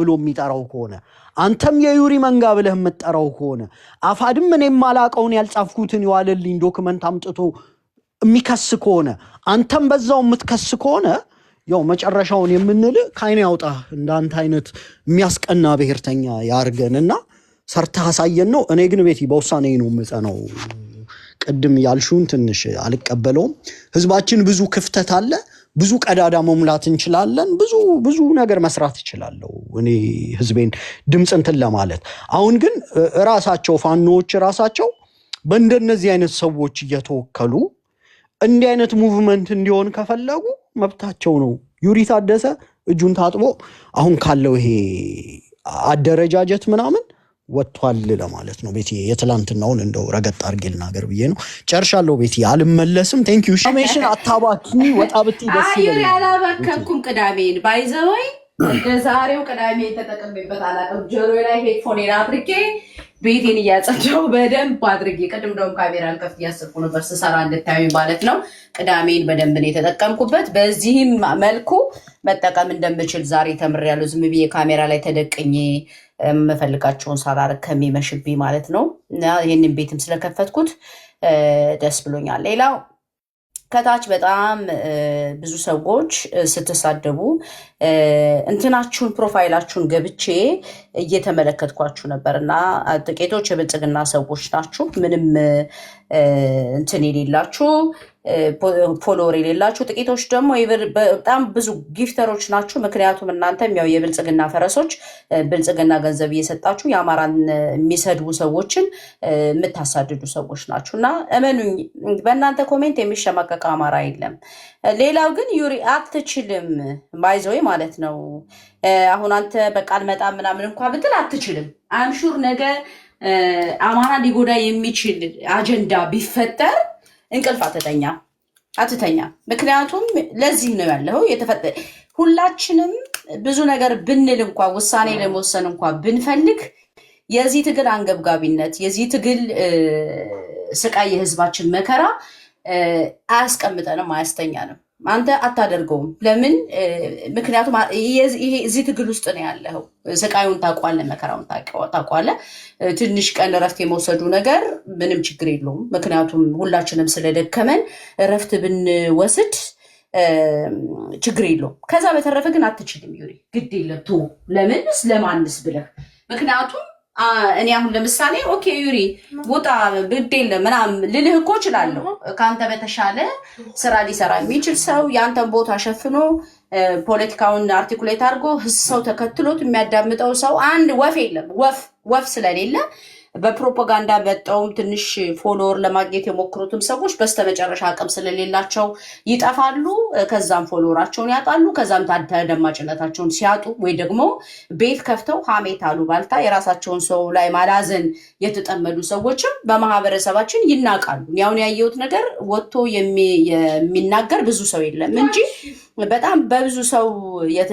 ብሎ የሚጠራው ከሆነ አንተም የዩሪ መንጋ ብለህ የምትጠራው ከሆነ አፋድም እኔም ማላቀውን ያልጻፍኩትን ይዋልልኝ ዶክመንት አምጥቶ የሚከስ ከሆነ አንተም በዛው የምትከስ ከሆነ ያው መጨረሻውን የምንል ካይን ያውጣ እንዳንተ አይነት የሚያስቀና ብሔርተኛ ያርገንና ሰርታ አሳየን ነው። እኔ ግን ቤቲ በውሳኔ ነው የምጸናው። ቅድም ያልሹን ትንሽ አልቀበለውም። ህዝባችን ብዙ ክፍተት አለ፣ ብዙ ቀዳዳ መሙላት እንችላለን፣ ብዙ ነገር መስራት ይችላልው። እኔ ህዝቤን ድምጽ እንትን ለማለት አሁን ግን ራሳቸው ፋኖዎች ራሳቸው በእንደነዚህ አይነት ሰዎች እየተወከሉ እንዲህ አይነት ሙቭመንት እንዲሆን ከፈለጉ መብታቸው ነው። ዩሪ ታደሰ እጁን ታጥቦ አሁን ካለው ይሄ አደረጃጀት ምናምን ወጥቷል ለማለት ነው። ቤቲ የትላንትናውን እንደው ረገጥ አድርጌ ልናገር ብዬ ነው። ጨርሻለሁ ቤቲ፣ አልመለስም። ቴንክ ዩ ሻሜሽን አታባኪ ወጣ ብትይ ደስ ይላል። አይ ያላባከኩም ቅዳሜን ባይዘወይ ዛሬው ቅዳሜ ተጠቅሜበት አላቀም። ጆሮ ላይ ሄድፎኔን አድርጌ ቤቴን እያጸዳሁ በደንብ አድርጌ ቅድም ደም ካሜራን ከፍ ያስርኩ ነበር ስሰራ እንድታዩ ማለት ነው። ቅዳሜን በደንብ ነው የተጠቀምኩበት። በዚህም መልኩ መጠቀም እንደምችል ዛሬ ተምሬያለሁ። ዝም ብዬ ካሜራ ላይ ተደቅኜ መፈልጋቸውን ሳላረግ ከሚመሽብኝ ማለት ነው። እና ይሄንን ቤትም ስለከፈትኩት ደስ ብሎኛል። ሌላው ከታች በጣም ብዙ ሰዎች ስትሳደቡ እንትናችሁን ፕሮፋይላችሁን ገብቼ እየተመለከትኳችሁ ነበርና ጥቂቶች የብልጽግና ሰዎች ናችሁ። ምንም እንትን የሌላችሁ ፎሎወር የሌላችሁ፣ ጥቂቶች ደግሞ በጣም ብዙ ጊፍተሮች ናችሁ። ምክንያቱም እናንተም ያው የብልጽግና ፈረሶች ብልጽግና ገንዘብ እየሰጣችሁ የአማራን የሚሰድቡ ሰዎችን የምታሳድዱ ሰዎች ናችሁ እና እመኑኝ በእናንተ ኮሜንት የሚሸማቀቅ አማራ የለም። ሌላው ግን ዩሪ አትችልም ባይዘወይ ማለት ነው። አሁን አንተ በቃል መጣ ምናምን እንኳ ብትል አትችልም። አምሹር ነገ አማራ ሊጎዳ የሚችል አጀንዳ ቢፈጠር እንቅልፍ አትተኛ። ምክንያቱም ለዚህ ነው ያለው ሁላችንም ብዙ ነገር ብንል እንኳ ውሳኔ ለመወሰን እንኳ ብንፈልግ የዚህ ትግል አንገብጋቢነት የዚህ ትግል ስቃይ የህዝባችን መከራ አያስቀምጠንም፣ አያስተኛንም። አንተ አታደርገውም። ለምን? ምክንያቱም እዚህ ትግል ውስጥ ነው ያለው። ስቃዩን ታውቋለህ፣ መከራውን ታውቋለህ። ትንሽ ቀን እረፍት የመውሰዱ ነገር ምንም ችግር የለውም። ምክንያቱም ሁላችንም ስለደከመን እረፍት ብንወስድ ችግር የለውም። ከዛ በተረፈ ግን አትችልም ዩሪ፣ ግድ የለም ቶ ለምንስ ለማንስ ብለህ ምክንያቱም እኔ አሁን ለምሳሌ ኦኬ ዩሪ ውጣ ግድ የለም ምናምን ልልህ እኮ እችላለሁ። ከአንተ በተሻለ ስራ ሊሰራ የሚችል ሰው የአንተን ቦታ ሸፍኖ ፖለቲካውን አርቲኩሌት አድርጎ ሰው ተከትሎት የሚያዳምጠው ሰው አንድ ወፍ የለም። ወፍ ስለሌለ በፕሮፓጋንዳ መጣውም ትንሽ ፎሎወር ለማግኘት የሞክሩትም ሰዎች በስተመጨረሻ አቅም ስለሌላቸው ይጠፋሉ። ከዛም ፎሎወራቸውን ያጣሉ። ከዛም ተደማጭነታቸውን ሲያጡ ወይ ደግሞ ቤት ከፍተው ሀሜት አሉ ባልታ የራሳቸውን ሰው ላይ ማላዘን የተጠመዱ ሰዎችም በማህበረሰባችን ይናቃሉ። ያውን ያየሁት ነገር ወጥቶ የሚናገር ብዙ ሰው የለም እንጂ በጣም በብዙ ሰው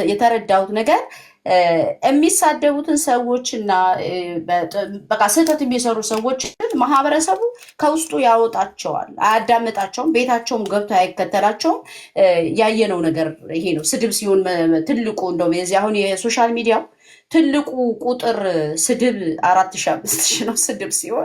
የተረዳሁት ነገር የሚሳደቡትን ሰዎችና በቃ ስህተት የሚሰሩ ሰዎችን ማህበረሰቡ ከውስጡ ያወጣቸዋል፣ አያዳምጣቸውም፣ ቤታቸውም ገብቶ አይከተላቸውም። ያየነው ነገር ይሄ ነው። ስድብ ሲሆን ትልቁ እንደው የዚህ አሁን የሶሻል ሚዲያው ትልቁ ቁጥር ስድብ 4000 5000 ነው ስድብ ሲሆን